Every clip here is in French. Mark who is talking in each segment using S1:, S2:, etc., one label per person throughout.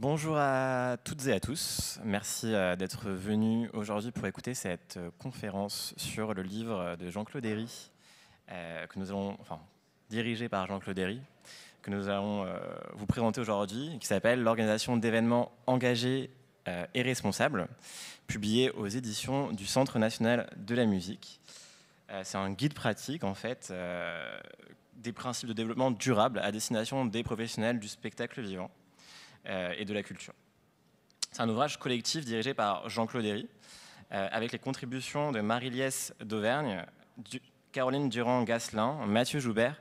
S1: Bonjour à toutes et à tous. Merci d'être venus aujourd'hui pour écouter cette conférence sur le livre de Jean-Claude Herry, que nous allons, dirigé par Jean-Claude Herry, que nous allons vous présenter aujourd'hui, qui s'appelle L'organisation d'événements engagés et responsables, publié aux éditions du Centre national de la musique. C'est un guide pratique, en fait, des principes de développement durable à destination des professionnels du spectacle vivant et de la culture. C'est un ouvrage collectif dirigé par Jean-Claude Herry, avec les contributions de Marie-Liesse d'Auvergne, Caroline Durand-Gasselin, Mathieu Joubert,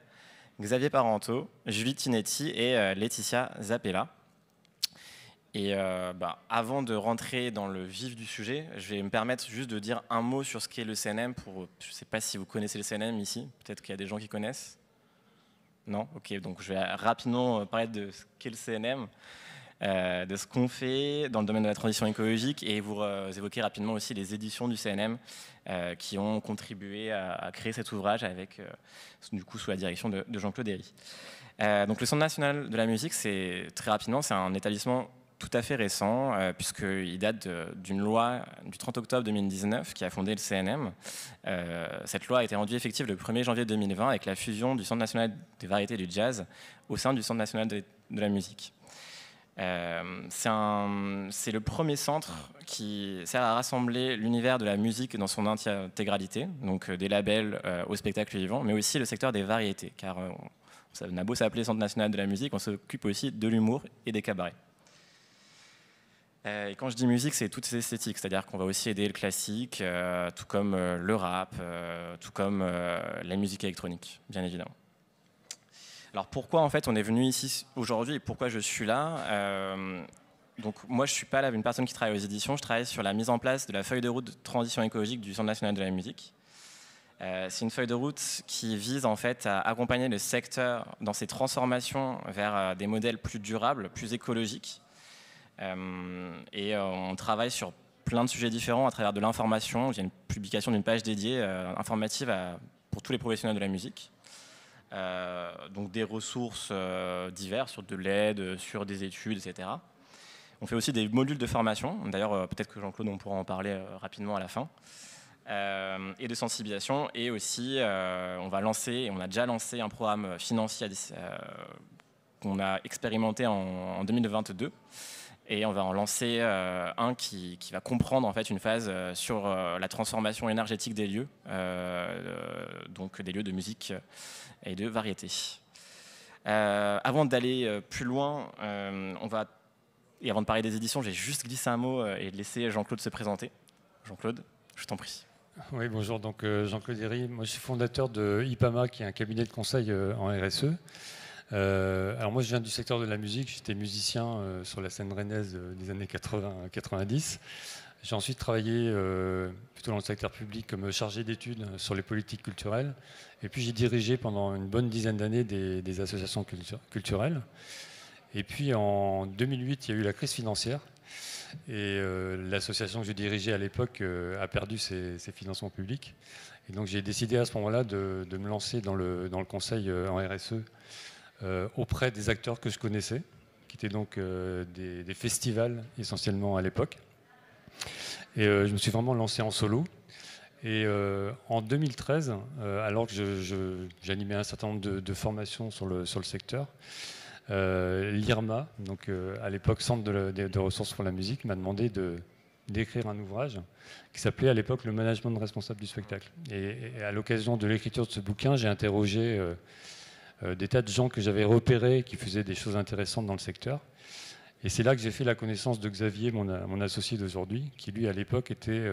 S1: Xavier Parenteau, Julie Tinetti et Laetitia Zappella. Et avant de rentrer dans le vif du sujet, je vais me permettre juste de dire un mot sur ce qu'est le CNM. Je ne sais pas si vous connaissez le CNM ici, peut-être qu'il y a des gens qui connaissent. Non? Ok, donc je vais rapidement parler de ce qu'est le CNM, de ce qu'on fait dans le domaine de la transition écologique et vous évoquer rapidement aussi les éditions du CNM qui ont contribué à créer cet ouvrage avec, du coup, sous la direction de Jean-Claude Herry. Donc le Centre national de la musique, c'est très rapidement, c'est un établissement tout à fait récent, puisqu'il date d'une loi du 30 octobre 2019 qui a fondé le CNM. Cette loi a été rendue effective le 1er janvier 2020 avec la fusion du Centre national des variétés du jazz au sein du Centre national de la musique. C'est le premier centre qui sert à rassembler l'univers de la musique dans son intégralité, donc des labels au spectacle vivant, mais aussi le secteur des variétés, car ça n'a beau s'appeler Centre national de la musique, on s'occupe aussi de l'humour et des cabarets. Et quand je dis musique, c'est toutes ces esthétiques, c'est-à-dire qu'on va aussi aider le classique, tout comme le rap, tout comme la musique électronique, bien évidemment. Alors pourquoi en fait on est venu ici aujourd'hui et pourquoi je suis là donc moi je ne suis pas là une personne qui travaille aux éditions, je travaille sur la mise en place de la feuille de route de transition écologique du Centre national de la musique. C'est une feuille de route qui vise en fait à accompagner le secteur dans ses transformations vers des modèles plus durables, plus écologiques. On travaille sur plein de sujets différents à travers de l'information. Il y a une publication d'une page dédiée informative pour tous les professionnels de la musique. Donc des ressources diverses sur de l'aide, sur des études, etc. On fait aussi des modules de formation. D'ailleurs, peut-être que Jean-Claude, on pourra en parler rapidement à la fin. Et de sensibilisation. Et aussi, on a déjà lancé un programme financier qu'on a expérimenté en 2022. Et on va en lancer un qui va comprendre en fait une phase sur la transformation énergétique des lieux, donc des lieux de musique et de variété. Avant d'aller plus loin, et avant de parler des éditions, j'ai juste glissé un mot et laisser Jean-Claude se présenter. Jean-Claude, je t'en prie.
S2: Oui, bonjour, donc Jean-Claude Herry, moi je suis fondateur de IPAMA, qui est un cabinet de conseil en RSE. Alors moi je viens du secteur de la musique, j'étais musicien sur la scène rennaise des années 80-90. J'ai ensuite travaillé plutôt dans le secteur public comme chargé d'études sur les politiques culturelles. Et puis j'ai dirigé pendant une bonne dizaine d'années des associations culturelles. Et puis en 2008, il y a eu la crise financière. Et l'association que je dirigeais à l'époque a perdu ses financements publics. Et donc j'ai décidé à ce moment-là de me lancer dans le conseil en RSE auprès des acteurs que je connaissais, qui étaient donc des festivals essentiellement à l'époque. Et je me suis vraiment lancé en solo. Et en 2013, alors que j'animais un certain nombre de formations sur le secteur, l'IRMA, donc à l'époque Centre de ressources pour la musique, m'a demandé d'écrire un ouvrage qui s'appelait à l'époque Le management responsable du spectacle. Et à l'occasion de l'écriture de ce bouquin, j'ai interrogé des tas de gens que j'avais repérés qui faisaient des choses intéressantes dans le secteur. Et c'est là que j'ai fait la connaissance de Xavier, mon associé d'aujourd'hui, qui lui à l'époque était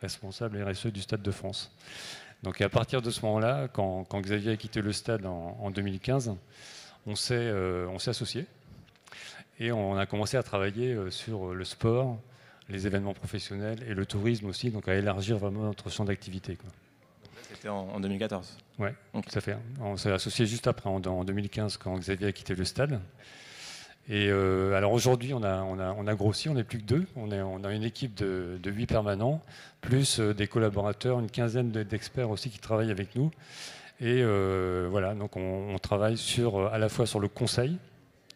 S2: responsable RSE du Stade de France. Donc à partir de ce moment-là, quand Xavier a quitté le stade en 2015, on s'est associés et on a commencé à travailler sur le sport, les événements professionnels et le tourisme aussi, donc à élargir vraiment notre champ d'activité.
S1: C'était en 2014.
S2: Oui, okay. Tout à fait. On s'est associé juste après, en 2015, quand Xavier a quitté le stade. Et alors aujourd'hui, on a grossi, on n'est plus que 2. On a une équipe de 8 permanents, plus des collaborateurs, une quinzaine d'experts aussi qui travaillent avec nous. Et voilà, donc on travaille à la fois sur le conseil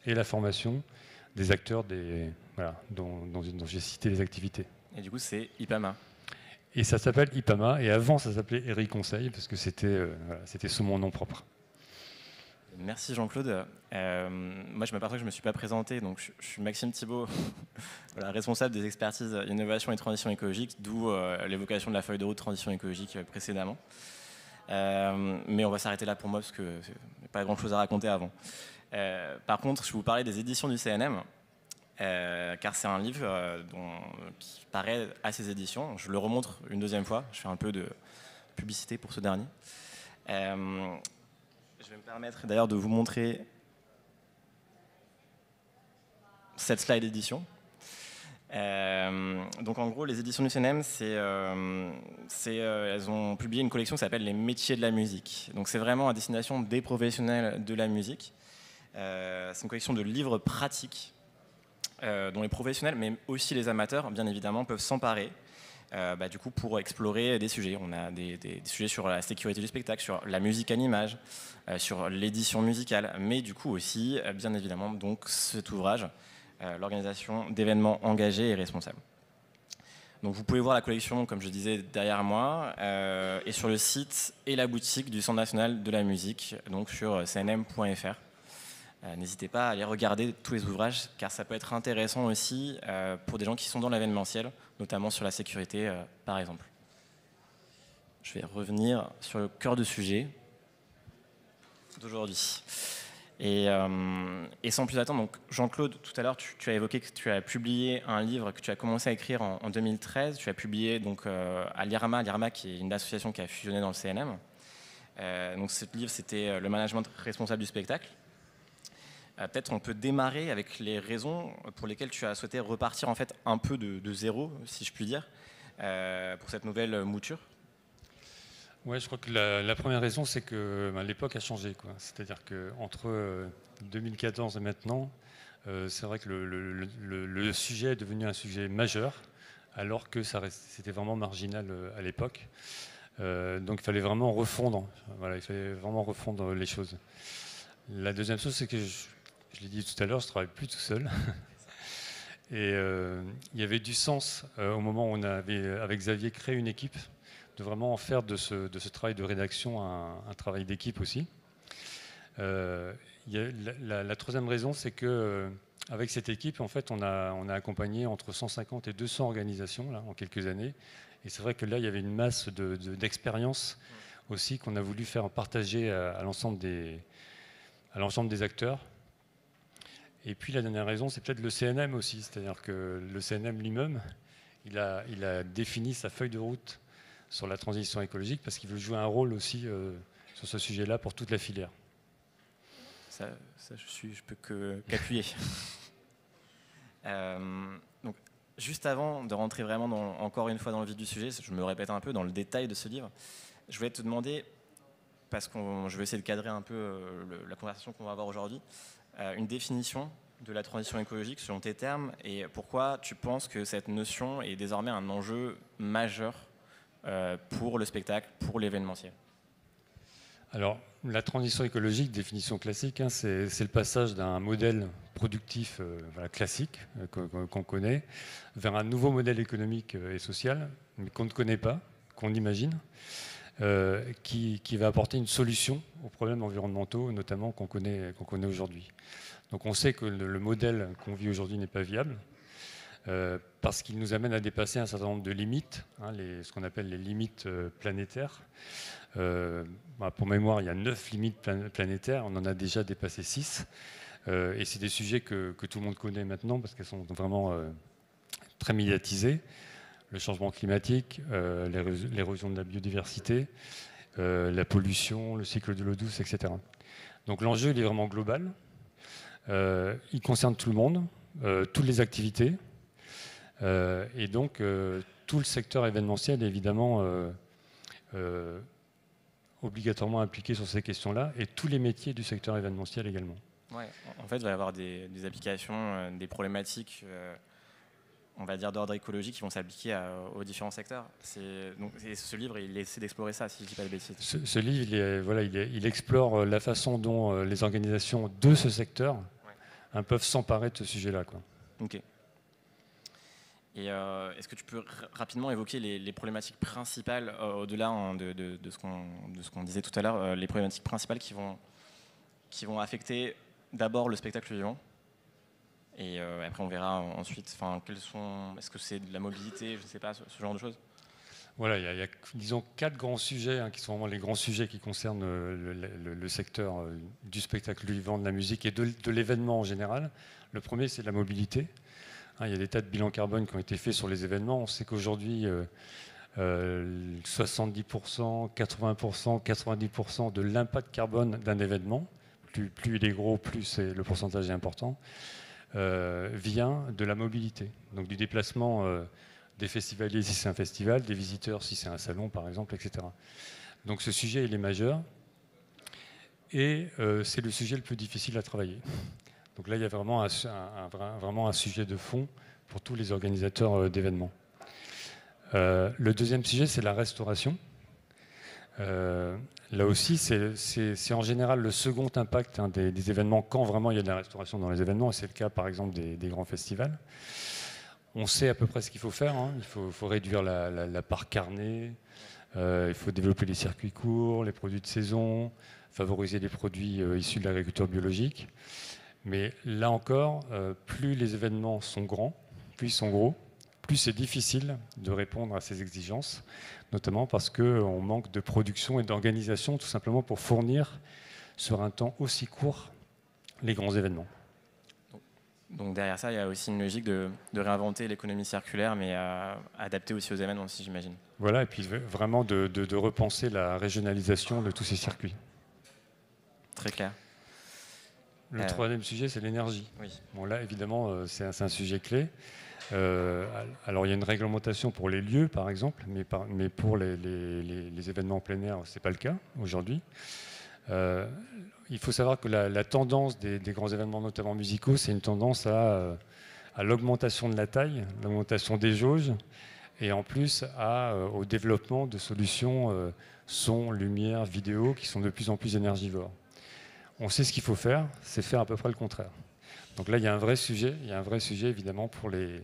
S2: et la formation des acteurs voilà, dont j'ai cité les activités.
S1: Et du coup, c'est IPAMA.
S2: Et ça s'appelle IPAMA, et avant ça s'appelait Eri Conseil, parce que c'était sous mon nom propre.
S1: Merci Jean-Claude. Moi, je m'aperçois que je ne me suis pas présenté, donc je suis Maxime Thibault, voilà, responsable des expertises innovation et transition écologique, d'où l'évocation de la feuille de route transition écologique précédemment. Mais on va s'arrêter là pour moi, parce qu'il n'y a pas grand-chose à raconter avant. Par contre, je vais vous parler des éditions du CNM, car c'est un livre qui paraît à ces éditions. Je le remontre une deuxième fois, je fais un peu de publicité pour ce dernier. Je vais me permettre d'ailleurs de vous montrer cette slide édition. Donc en gros, les éditions du CNM, elles ont publié une collection qui s'appelle Les métiers de la musique. Donc c'est vraiment à destination des professionnels de la musique. C'est une collection de livres pratiques dont les professionnels, mais aussi les amateurs, bien évidemment, peuvent s'emparer. Du coup, pour explorer des sujets. On a des sujets sur la sécurité du spectacle, sur la musique à l'image, sur l'édition musicale, mais du coup aussi, bien évidemment, donc cet ouvrage, l'organisation d'événements engagés et responsables. Donc vous pouvez voir la collection, comme je disais, derrière moi, et sur le site et la boutique du Centre national de la musique, donc sur cnm.fr. N'hésitez pas à aller regarder tous les ouvrages, car ça peut être intéressant aussi pour des gens qui sont dans l'événementiel, notamment sur la sécurité, par exemple. Je vais revenir sur le cœur du sujet d'aujourd'hui. Et sans plus attendre, donc Jean-Claude, tout à l'heure, tu as évoqué que tu as publié un livre que tu as commencé à écrire en 2013. Tu as publié donc, à l'IRMA, qui est une association qui a fusionné dans le CNM. Donc ce livre, c'était le management responsable du spectacle. Peut-être on peut démarrer avec les raisons pour lesquelles tu as souhaité repartir en fait un peu de zéro, si je puis dire, pour cette nouvelle mouture.
S2: Ouais, je crois que la première raison, c'est que l'époque a changé, quoi. C'est-à-dire qu'entre 2014 et maintenant, c'est vrai que le sujet est devenu un sujet majeur, alors que c'était vraiment marginal à l'époque. Donc il fallait vraiment refondre. Voilà, il fallait vraiment refondre les choses. La deuxième chose, c'est que je l'ai dit tout à l'heure, je ne travaille plus tout seul. Et il y avait du sens au moment où on avait, avec Xavier, créé une équipe, de vraiment en faire de ce travail de rédaction un travail d'équipe aussi. La troisième raison, c'est qu'avec cette équipe, en fait, on a accompagné entre 150 et 200 organisations là, en quelques années. Et c'est vrai que là, il y avait une masse d'expérience aussi qu'on a voulu faire partager à l'ensemble des acteurs. Et puis la dernière raison, c'est peut-être le CNM aussi. C'est-à-dire que le CNM lui-même, il a défini sa feuille de route sur la transition écologique parce qu'il veut jouer un rôle aussi sur ce sujet-là pour toute la filière.
S1: Ça je peux qu'appuyer. Donc, juste avant de rentrer vraiment encore une fois dans le vif du sujet, je me répète un peu dans le détail de ce livre, je voulais te demander, parce que je vais essayer de cadrer un peu la conversation qu'on va avoir aujourd'hui, une définition de la transition écologique selon tes termes, et pourquoi tu penses que cette notion est désormais un enjeu majeur pour le spectacle, pour l'événementiel.
S2: Alors, la transition écologique, définition classique, hein, c'est le passage d'un modèle productif classique qu'on connaît vers un nouveau modèle économique et social, mais qu'on ne connaît pas, qu'on imagine, qui va apporter une solution aux problèmes environnementaux, notamment qu'on connaît aujourd'hui. Donc on sait que le modèle qu'on vit aujourd'hui n'est pas viable, parce qu'il nous amène à dépasser un certain nombre de limites, hein, ce qu'on appelle les limites planétaires. Pour mémoire, il y a 9 limites planétaires, on en a déjà dépassé 6. Et c'est des sujets que tout le monde connaît maintenant parce qu'elles sont vraiment très médiatisées. Le changement climatique, l'érosion de la biodiversité, la pollution, le cycle de l'eau douce, etc. Donc l'enjeu, il est vraiment global. Il concerne tout le monde, toutes les activités. Et donc, tout le secteur événementiel est évidemment obligatoirement impliqué sur ces questions-là, et tous les métiers du secteur événementiel également.
S1: Ouais, en fait, il va y avoir des applications, des problématiques, on va dire d'ordre écologique, qui vont s'appliquer aux différents secteurs. Et ce livre, il essaie d'explorer ça, si je ne dis pas de bêtises.
S2: Ce livre, il explore la façon dont les organisations de ce secteur peuvent s'emparer de ce sujet-là, quoi.
S1: Ok. Et est-ce que tu peux rapidement évoquer les problématiques principales, au-delà de ce qu'on disait tout à l'heure, les problématiques principales qui vont affecter d'abord le spectacle vivant, et après on verra ensuite, est-ce que c'est de la mobilité, je ne sais pas, ce genre de choses.
S2: Voilà, il y a, disons, 4 grands sujets qui sont vraiment les grands sujets qui concernent le secteur du spectacle vivant, de la musique et de l'événement en général. Le premier, c'est la mobilité. Il y a des tas de bilans carbone qui ont été faits sur les événements. On sait qu'aujourd'hui, 70%, 80%, 90% de l'impact carbone d'un événement, plus il est gros, plus le pourcentage est important, vient de la mobilité. Donc du déplacement des festivaliers si c'est un festival, des visiteurs si c'est un salon par exemple, etc. Donc ce sujet, il est majeur. Et c'est le sujet le plus difficile à travailler. Donc là, il y a vraiment un sujet de fond pour tous les organisateurs d'événements. Le deuxième sujet, c'est la restauration. Là aussi, c'est en général le second impact des événements, quand vraiment il y a de la restauration dans les événements, et c'est le cas par exemple des grands festivals. On sait à peu près ce qu'il faut faire. Il faut réduire la part carnée, il faut développer les circuits courts, les produits de saison, favoriser les produits issus de l'agriculture biologique. Mais là encore, plus les événements sont grands, plus ils sont gros, plus c'est difficile de répondre à ces exigences, notamment parce qu'on manque de production et d'organisation tout simplement pour fournir sur un temps aussi court les grands événements.
S1: Donc derrière ça, il y a aussi une logique de réinventer l'économie circulaire, mais adaptée aussi aux événements, si j'imagine.
S2: Voilà, et puis vraiment de repenser la régionalisation de tous ces circuits.
S1: Très clair.
S2: Le troisième sujet, c'est l'énergie.
S1: Oui.
S2: Bon, là, évidemment, c'est un sujet clé. Alors, il y a une réglementation pour les lieux, par exemple, mais pour les événements en plein air, ce n'est pas le cas aujourd'hui. Il faut savoir que la tendance des grands événements, notamment musicaux, c'est une tendance à l'augmentation de la taille, l'augmentation des jauges, et en plus au développement de solutions son, lumière, vidéo, qui sont de plus en plus énergivores. On sait ce qu'il faut faire, c'est faire à peu près le contraire. Donc là, il y a un vrai sujet, évidemment pour les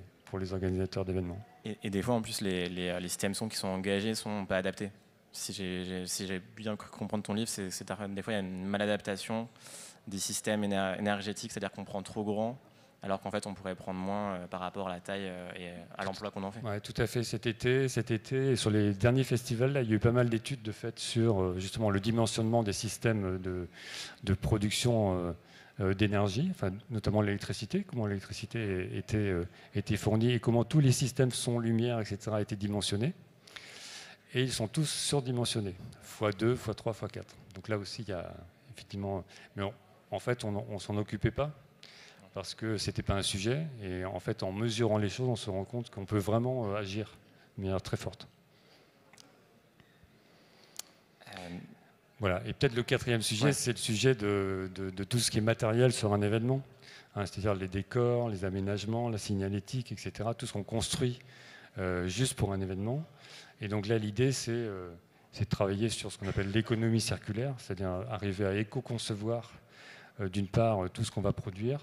S2: organisateurs d'événements.
S1: Et des fois, en plus, les systèmes son qui sont engagés ne sont pas adaptés. Si j'ai bien cru comprendre ton livre, des fois, il y a une maladaptation des systèmes énergétiques, c'est-à-dire qu'on prend trop grand, alors qu'en fait, on pourrait prendre moins par rapport à la taille et à l'emploi qu'on en fait.
S2: Oui, tout à fait. Cet été, et sur les derniers festivals, là, il y a eu pas mal d'études de fait sur justement le dimensionnement des systèmes de production d'énergie, notamment l'électricité, comment l'électricité était fournie et comment tous les systèmes son, lumière, etc. étaient dimensionnés. Et ils sont tous surdimensionnés, x2, x3, x4. Donc là aussi, il y a effectivement... Mais en fait, on ne s'en occupait pas parce que ce n'était pas un sujet. Et en fait, en mesurant les choses, on se rend compte qu'on peut vraiment agir de manière très forte. Voilà. Et peut-être le quatrième sujet, c'est le sujet de tout ce qui est matériel sur un événement. C'est-à-dire les décors, les aménagements, la signalétique, etc. Tout ce qu'on construit juste pour un événement. Et donc là, l'idée, c'est de travailler sur ce qu'on appelle l'économie circulaire, c'est-à-dire arriver à éco-concevoir, d'une part, tout ce qu'on va produire,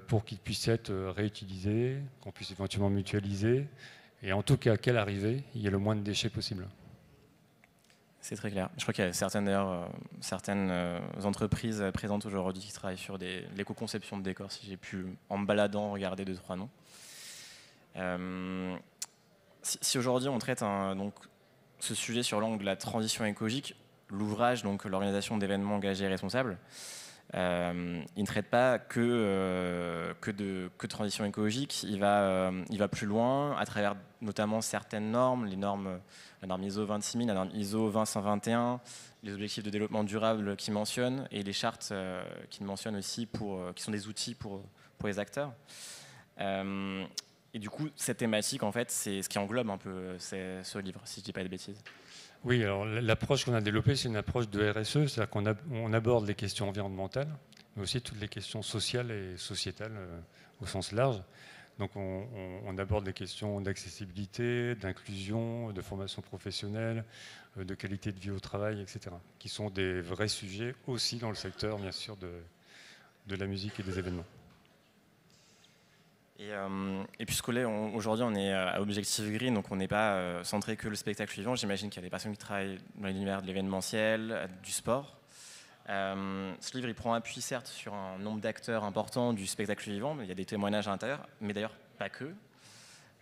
S2: pour qu'il puisse être réutilisé, qu'on puisse éventuellement mutualiser, et en tout cas, qu'à l'arrivée, il y ait le moins de déchets possible.
S1: C'est très clair. Je crois qu'il y a certaines entreprises présentes aujourd'hui qui travaillent sur l'éco-conception de décors, si j'ai pu, en me baladant, regarder 2-3 noms. Si aujourd'hui on traite donc, ce sujet sur l'angle de la transition écologique, l'ouvrage, donc l'organisation d'événements engagés et responsables, il ne traite pas que de transition écologique, il va plus loin à travers notamment certaines normes, la norme ISO 26000, la norme ISO 20121, les objectifs de développement durable qu'ils mentionnent et les chartes qu'ils mentionnent aussi, qui sont des outils pour les acteurs. Et du coup, cette thématique, en fait, c'est ce qui englobe un peu ce livre, si je ne dis pas de bêtises.
S2: Oui, alors l'approche qu'on a développée, c'est une approche de RSE, c'est-à-dire qu'on aborde les questions environnementales, mais aussi toutes les questions sociales et sociétales au sens large. Donc on aborde les questions d'accessibilité, d'inclusion, de formation professionnelle, de qualité de vie au travail, etc., qui sont des vrais sujets aussi dans le secteur, bien sûr, de la musique et des événements.
S1: Et puisque aujourd'hui on est à Objectif Green, donc on n'est pas centré que le spectacle vivant, j'imagine qu'il y a des personnes qui travaillent dans l'univers de l'événementiel, du sport. Ce livre il prend appui certes sur un nombre d'acteurs importants du spectacle vivant, mais il y a des témoignages à l'intérieur, mais d'ailleurs pas que.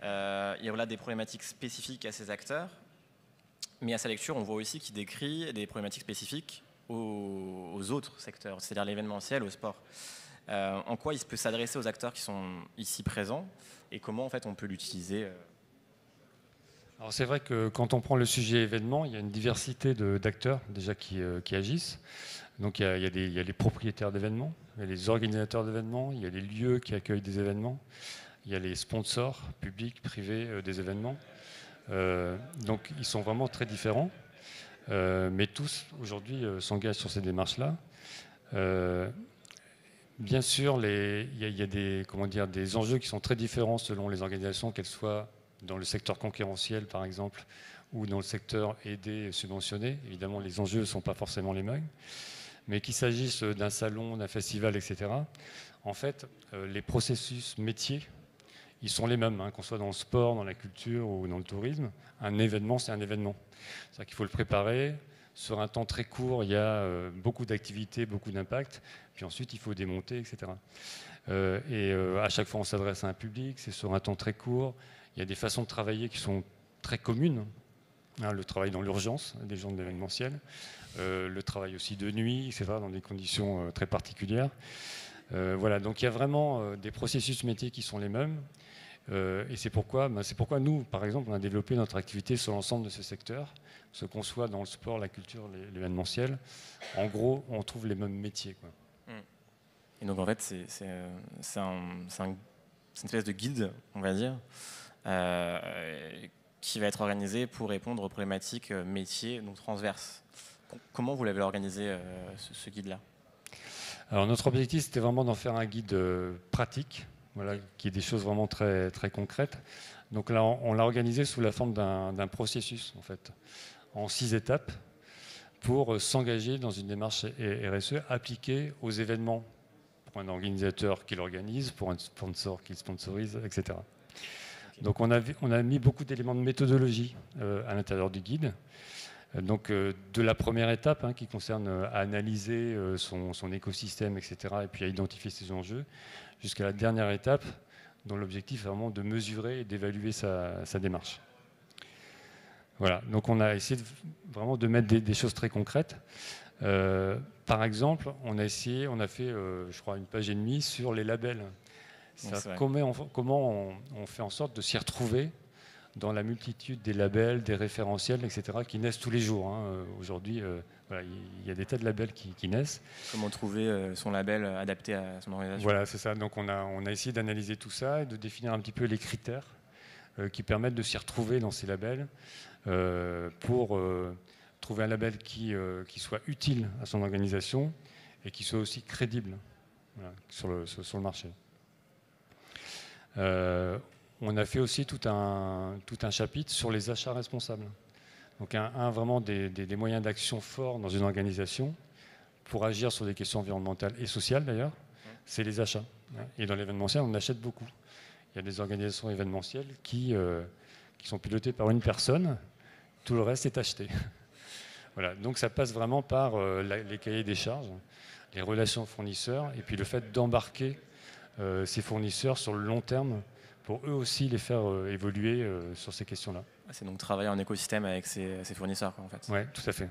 S1: Il y a là des problématiques spécifiques à ces acteurs, mais à sa lecture on voit aussi qu'il décrit des problématiques spécifiques aux autres secteurs, c'est-à-dire l'événementiel, au sport. En quoi il peut s'adresser aux acteurs qui sont ici présents et comment en fait on peut l'utiliser
S2: Alors c'est vrai que quand on prend le sujet événement, il y a une diversité d'acteurs déjà qui agissent. Donc il y a les propriétaires d'événements, il y a les organisateurs d'événements, il y a les lieux qui accueillent des événements, il y a les sponsors publics, privés des événements. Donc ils sont vraiment très différents, mais tous aujourd'hui s'engagent sur ces démarches-là. Bien sûr, il y a des enjeux qui sont très différents selon les organisations, qu'elles soient dans le secteur concurrentiel, par exemple, ou dans le secteur aidé et subventionné. Évidemment, les enjeux ne sont pas forcément les mêmes. Mais qu'il s'agisse d'un salon, d'un festival, etc., en fait, les processus métiers, ils sont les mêmes, hein, qu'on soit dans le sport, dans la culture ou dans le tourisme. Un événement, c'est un événement. C'est-à-dire qu'il faut le préparer. Sur un temps très court, il y a beaucoup d'activités, beaucoup d'impact. Puis ensuite, il faut démonter, etc. À chaque fois, on s'adresse à un public. C'est sur un temps très court. Il y a des façons de travailler qui sont très communes. Hein, le travail dans l'urgence des gens de l'événementiel. Le travail aussi de nuit, etc., dans des conditions très particulières. Voilà, donc il y a vraiment des processus métiers qui sont les mêmes. Et c'est pourquoi nous, par exemple, on a développé notre activité sur l'ensemble de ce secteur. Ce qu'on soit dans le sport, la culture, l'événementiel, en gros, on trouve les mêmes métiers, quoi.
S1: Et donc en fait, c'est une espèce de guide, on va dire, qui va être organisé pour répondre aux problématiques métiers donc transverses. Comment vous l'avez organisé, ce guide-là ?
S2: Alors notre objectif, c'était vraiment d'en faire un guide pratique, voilà, qui est des choses vraiment très, très concrètes. Donc là, on l'a organisé sous la forme d'un processus, en fait, en 6 étapes, pour s'engager dans une démarche RSE appliquée aux événements, pour un organisateur qui l'organise, pour un sponsor qui le sponsorise, etc. Okay. Donc on a mis beaucoup d'éléments de méthodologie à l'intérieur du guide. Donc de la première étape, hein, qui concerne à analyser son écosystème, etc., et puis à identifier ses enjeux, jusqu'à la dernière étape, dont l'objectif est vraiment de mesurer et d'évaluer sa démarche. Voilà, donc on a essayé vraiment de mettre des choses très concrètes. Par exemple, on a fait, je crois, 1,5 pages sur les labels. Comment on fait en sorte de s'y retrouver dans la multitude des labels, des référentiels, etc., qui naissent tous les jours. Hein. Aujourd'hui, voilà, il y a des tas de labels qui naissent.
S1: Comment trouver son label adapté à son organisation ?
S2: Voilà, c'est ça. Donc on a essayé d'analyser tout ça et de définir un petit peu les critères qui permettent de s'y retrouver dans ces labels pour trouver un label qui soit utile à son organisation et qui soit aussi crédible, voilà, sur le marché. On a fait aussi tout un chapitre sur les achats responsables. Donc vraiment des moyens d'action forts dans une organisation pour agir sur des questions environnementales et sociales d'ailleurs, c'est les achats. Et dans l'événementiel, on achète beaucoup. Il y a des organisations événementielles qui sont pilotées par une personne, tout le reste est acheté. Voilà, donc ça passe vraiment par les cahiers des charges, les relations fournisseurs, et puis le fait d'embarquer ces fournisseurs sur le long terme pour eux aussi les faire évoluer sur ces questions-là.
S1: C'est donc travailler en écosystème avec ses fournisseurs, quoi, en fait.
S2: Oui, tout à fait.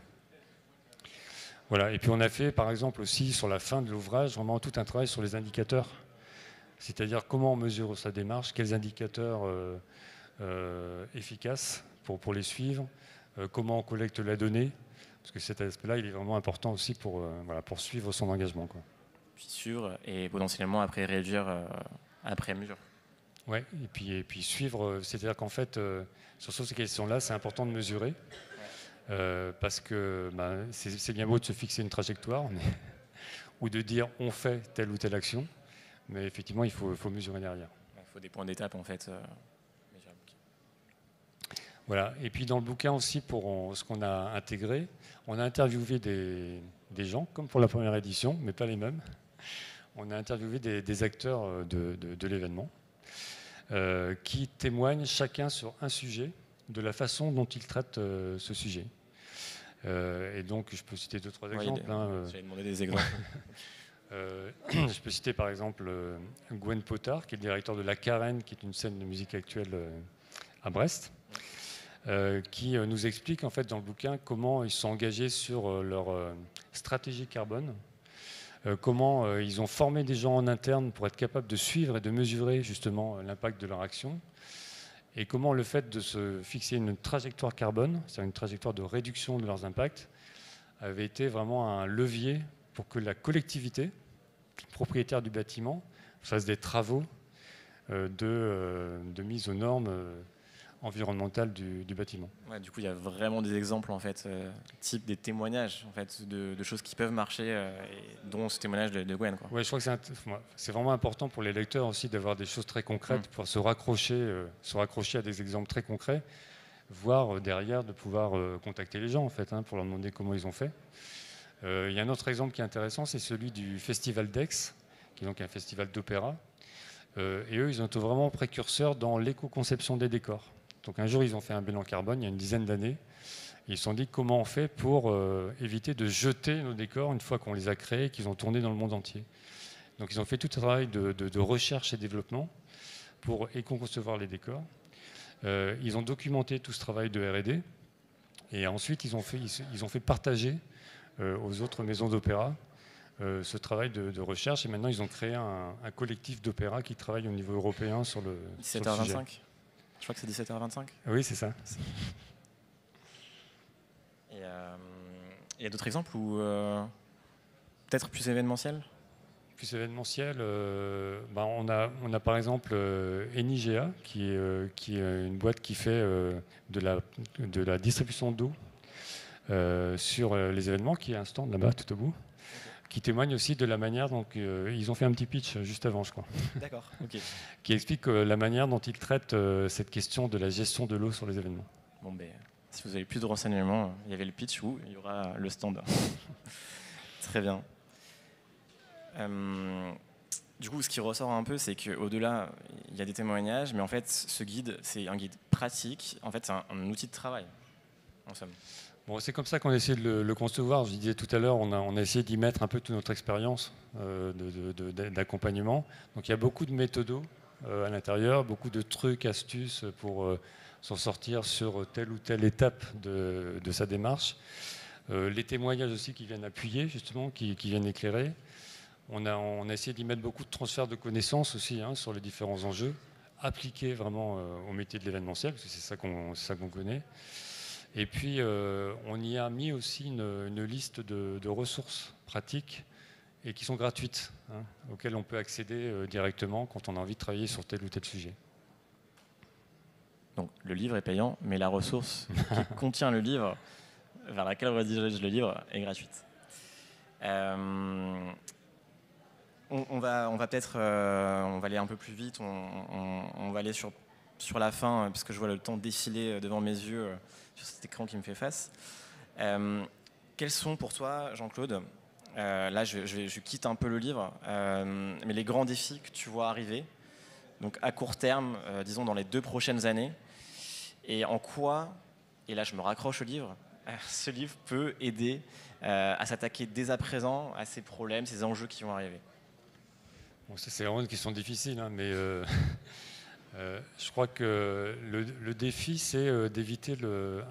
S2: Voilà. Et puis on a fait, par exemple, aussi sur la fin de l'ouvrage, vraiment tout un travail sur les indicateurs. C'est-à-dire comment on mesure sa démarche, quels indicateurs efficaces pour les suivre, comment on collecte la donnée, parce que cet aspect-là, il est vraiment important aussi pour suivre son engagement, quoi.
S1: Puis suivre et potentiellement après réduire après mesure.
S2: Oui, et puis suivre, c'est-à-dire qu'en fait, sur ces questions-là, c'est important de mesurer, parce que c'est bien beau de se fixer une trajectoire, ou de dire on fait telle ou telle action, mais effectivement, il faut mesurer derrière.
S1: Il faut des points d'étape, en fait.
S2: Voilà, et puis dans le bouquin aussi, pour ce qu'on a intégré, on a interviewé des gens, comme pour la première édition, mais pas les mêmes. On a interviewé des acteurs de l'événement. qui témoignent chacun sur un sujet, de la façon dont ils traitent ce sujet. Et donc, je peux citer 2-3 exemples.
S1: J'allais demander des exemples.
S2: Je peux citer par exemple Gwen Potard, qui est le directeur de la Carène, qui est une scène de musique actuelle à Brest, qui nous explique en fait dans le bouquin comment ils sont engagés sur leur stratégie carbone, comment ils ont formé des gens en interne pour être capables de suivre et de mesurer justement l'impact de leur action, et comment le fait de se fixer une trajectoire carbone, c'est-à-dire une trajectoire de réduction de leurs impacts, avait été vraiment un levier pour que la collectivité propriétaire du bâtiment fasse des travaux de mise aux normes environnementales du bâtiment.
S1: Ouais, du coup, il y a vraiment des exemples, en fait, type des témoignages en fait, de choses qui peuvent marcher, et dont ce témoignage de Gwen.
S2: Ouais, je crois que c'est vraiment important pour les lecteurs aussi d'avoir des choses très concrètes, pour se raccrocher à des exemples très concrets, voire derrière de pouvoir contacter les gens en fait, pour leur demander comment ils ont fait. Il y a un autre exemple qui est intéressant, c'est celui du Festival d'Aix, qui est donc un festival d'opéra. Et eux, ils ont été vraiment précurseurs dans l'éco-conception des décors. Donc un jour, ils ont fait un bilan carbone, il y a une dizaine d'années. Ils se sont dit comment on fait pour éviter de jeter nos décors une fois qu'on les a créés et qu'ils ont tourné dans le monde entier. Donc ils ont fait tout un travail de recherche et développement pour éco-concevoir les décors. Ils ont documenté tout ce travail de R&D. Et ensuite, ils ont fait partager aux autres maisons d'opéra ce travail de recherche, et maintenant ils ont créé un collectif d'opéra qui travaille au niveau européen sur le
S1: 17h25. Je crois que c'est 17h25.
S2: Oui, c'est ça.
S1: Et il y a d'autres exemples où peut-être plus événementiel.
S2: Plus événementiel, on a par exemple Enigea, qui est une boîte qui fait de la distribution d'eau sur les événements, qui est un stand là-bas tout au bout, qui témoigne aussi de la manière dont ils ont fait un petit pitch juste avant, je crois.
S1: D'accord, ok.
S2: Qui explique la manière dont ils traitent cette question de la gestion de l'eau sur les événements.
S1: Bon, ben, si vous avez plus de renseignements, il y avait le pitch où il y aura le stand. Très bien. Du coup, ce qui ressort un peu, c'est qu'au-delà, il y a des témoignages, mais en fait, ce guide, c'est un guide pratique. En fait, c'est un outil de travail, en somme.
S2: Bon, c'est comme ça qu'on a essayé de le concevoir. Je disais tout à l'heure, on a essayé d'y mettre un peu toute notre expérience d'accompagnement. Donc il y a beaucoup de méthodos à l'intérieur, beaucoup de trucs, astuces pour s'en sortir sur telle ou telle étape de sa démarche. Les témoignages aussi qui viennent appuyer, justement, qui viennent éclairer. On a essayé d'y mettre beaucoup de transfert de connaissances aussi sur les différents enjeux, appliqués vraiment au métier de l'événementiel, parce que c'est ça qu'on connaît. Et puis, on y a mis aussi une liste de ressources pratiques et qui sont gratuites, auxquelles on peut accéder directement quand on a envie de travailler sur tel ou tel sujet.
S1: Donc, le livre est payant, mais la ressource qui contient le livre, vers laquelle redirige le livre, est gratuite. On va peut-être on va aller un peu plus vite, on va aller sur la fin, parce que je vois le temps défiler devant mes yeux sur cet écran qui me fait face. Quels sont pour toi, Jean-Claude, là je quitte un peu le livre, mais les grands défis que tu vois arriver, donc à court terme, disons dans les 2 prochaines années, et en quoi, et là je me raccroche au livre, ce livre peut aider à s'attaquer dès à présent à ces problèmes, ces enjeux qui vont arriver.
S2: Bon, ça, c'est vraiment une question difficile, mais je crois que le défi, c'est d'éviter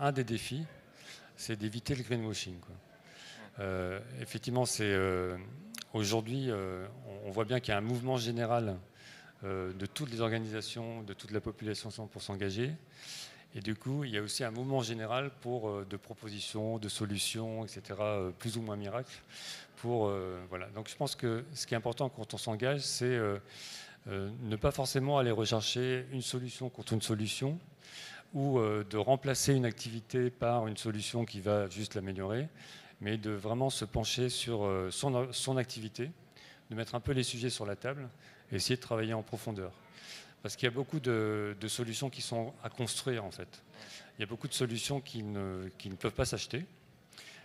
S2: un des défis, c'est d'éviter le greenwashing, quoi. Effectivement, aujourd'hui, on voit bien qu'il y a un mouvement général de toutes les organisations, de toute la population pour s'engager. Et du coup, il y a aussi un mouvement général de propositions, de solutions, etc., plus ou moins miracles. Voilà. Donc je pense que ce qui est important quand on s'engage, c'est ne pas forcément aller rechercher une solution contre une solution, ou de remplacer une activité par une solution qui va juste l'améliorer, mais de vraiment se pencher sur son activité, de mettre un peu les sujets sur la table et essayer de travailler en profondeur. Parce qu'il y a beaucoup de solutions qui sont à construire, en fait. Il y a beaucoup de solutions qui ne peuvent pas s'acheter,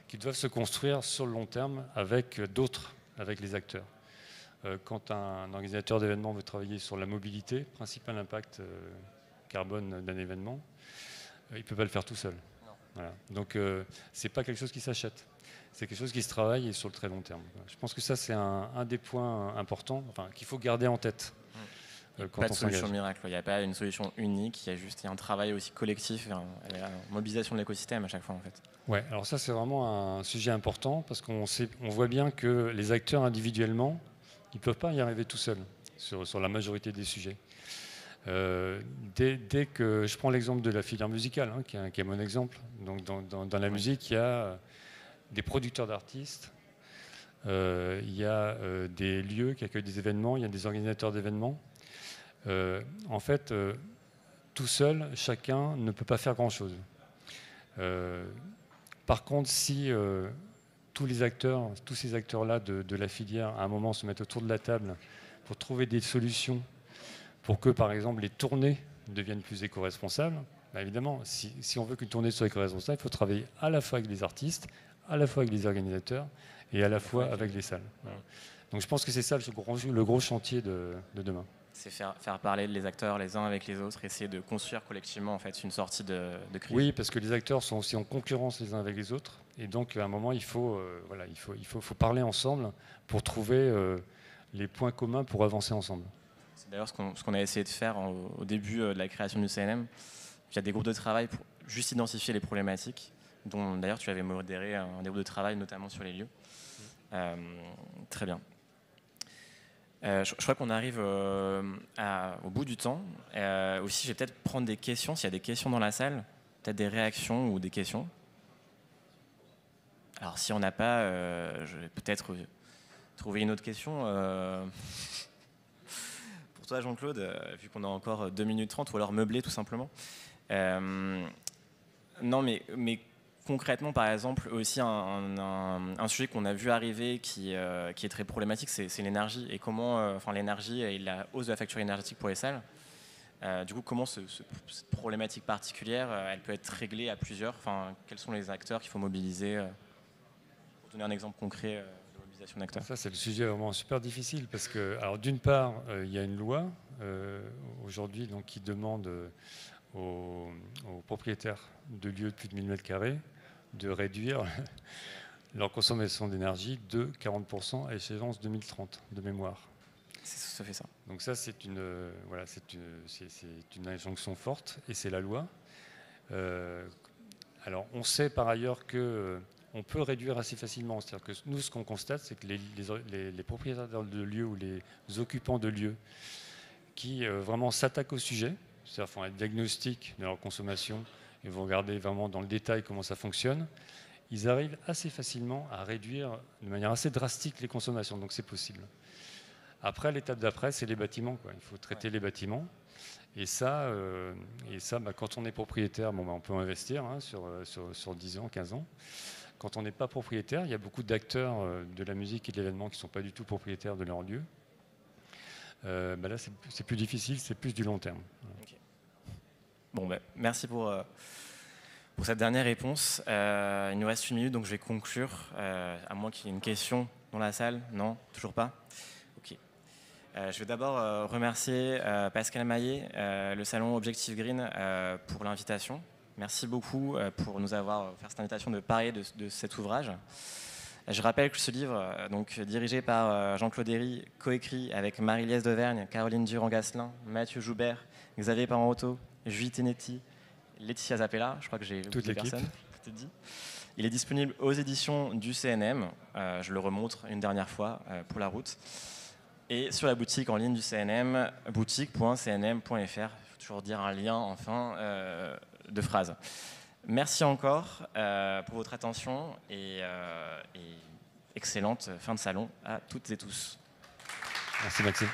S2: qui doivent se construire sur le long terme avec d'autres, avec les acteurs. Quand un organisateur d'événements veut travailler sur la mobilité, principal impact carbone d'un événement, il ne peut pas le faire tout seul. Voilà. Donc ce n'est pas quelque chose qui s'achète. C'est quelque chose qui se travaille et sur le très long terme. Je pense que ça, c'est un des points importants qu'il faut garder en tête.
S1: Quand pas de solution miracle, il n'y a pas une solution unique, il y a un travail aussi collectif, une mobilisation de l'écosystème à chaque fois en fait.
S2: Ouais, alors ça c'est vraiment un sujet important parce qu'on voit bien que les acteurs individuellement, ils ne peuvent pas y arriver tout seuls sur la majorité des sujets. Dès que je prends l'exemple de la filière musicale, qui est mon exemple, donc dans la musique, il y a des producteurs d'artistes, il y a des lieux qui accueillent des événements, il y a des organisateurs d'événements. En fait, tout seul, chacun ne peut pas faire grand-chose. Par contre, si tous ces acteurs-là de la filière, à un moment, se mettent autour de la table pour trouver des solutions pour que, par exemple, les tournées deviennent plus éco-responsables, bah évidemment, si on veut qu'une tournée soit éco-responsable, il faut travailler à la fois avec les artistes, à la fois avec les organisateurs et à la fois avec les salles. Voilà. Donc je pense que c'est ça le gros chantier de demain.
S1: C'est faire parler les acteurs les uns avec les autres, essayer de construire collectivement en fait, une sortie de crise.
S2: Oui, parce que les acteurs sont aussi en concurrence les uns avec les autres. Et donc, à un moment, il faut parler ensemble pour trouver les points communs pour avancer ensemble.
S1: C'est d'ailleurs ce qu'on a essayé de faire au début de la création du CNM. Il y a des groupes de travail pour juste identifier les problématiques, dont d'ailleurs tu avais modéré un des groupes de travail, notamment sur les lieux. Très bien. Je crois qu'on arrive au bout du temps. Aussi, je vais peut-être prendre des questions, s'il y a des questions dans la salle, peut-être des réactions ou des questions. Alors, si on n'a pas, je vais peut-être trouver une autre question. Pour toi, Jean-Claude, vu qu'on a encore 2 minutes 30, ou alors meubler tout simplement. Non, mais concrètement, par exemple, aussi un sujet qu'on a vu arriver qui est très problématique, c'est l'énergie et comment, l'énergie et la hausse de la facture énergétique pour les salles. Du coup, comment cette problématique particulière, elle peut être réglée à plusieurs. Quels sont les acteurs qu'il faut mobiliser pour donner un exemple concret de mobilisation d'acteurs.
S2: Ça, c'est le sujet vraiment super difficile parce que, alors, d'une part, il y a une loi aujourd'hui qui demande aux propriétaires de lieux de plus de 1000 m² de réduire leur consommation d'énergie de 40% à échéance 2030 de mémoire.
S1: Ça fait ça.
S2: Donc ça, c'est une injonction forte et c'est la loi. Alors, on sait par ailleurs qu'on peut réduire assez facilement. C'est-à-dire que nous, ce qu'on constate, c'est que les propriétaires de lieux ou les occupants de lieux qui vraiment s'attaquent au sujet, c'est-à-dire font un diagnostic de leur consommation et vont regarder vraiment dans le détail comment ça fonctionne, ils arrivent assez facilement à réduire de manière assez drastique les consommations. Donc c'est possible. Après, l'étape d'après, c'est les bâtiments, quoi. Il faut traiter les bâtiments. Et ça quand on est propriétaire, on peut investir sur 10 ans, 15 ans. Quand on n'est pas propriétaire, il y a beaucoup d'acteurs de la musique et de l'événement qui ne sont pas du tout propriétaires de leur lieu. Là, c'est plus difficile, c'est plus du long terme.
S1: Okay. Bon, merci pour cette dernière réponse. Il nous reste 1 minute, donc je vais conclure, à moins qu'il y ait une question dans la salle. Non, toujours pas. Ok. Je vais d'abord remercier Pascal Maillet, le salon Objectif Green, pour l'invitation. Merci beaucoup pour nous avoir fait cette invitation de parler de cet ouvrage. Je rappelle que ce livre, donc dirigé par Jean-Claude Herry, coécrit avec Marie-Liesse Dauvergne, Caroline Durand-Gasselin, Mathieu Joubert, Xavier Parentotto, Julie Tenetti, Laetitia Zappella, je crois que j'ai
S2: toute l'équipe.
S1: Tout est dit. Il est disponible aux éditions du CNM, je le remontre une dernière fois pour la route, et sur la boutique en ligne du CNM, boutique.cnm.fr. Il faut toujours dire un lien en fin de phrase. Merci encore pour votre attention et excellente fin de salon à toutes et tous.
S2: Merci Maxime.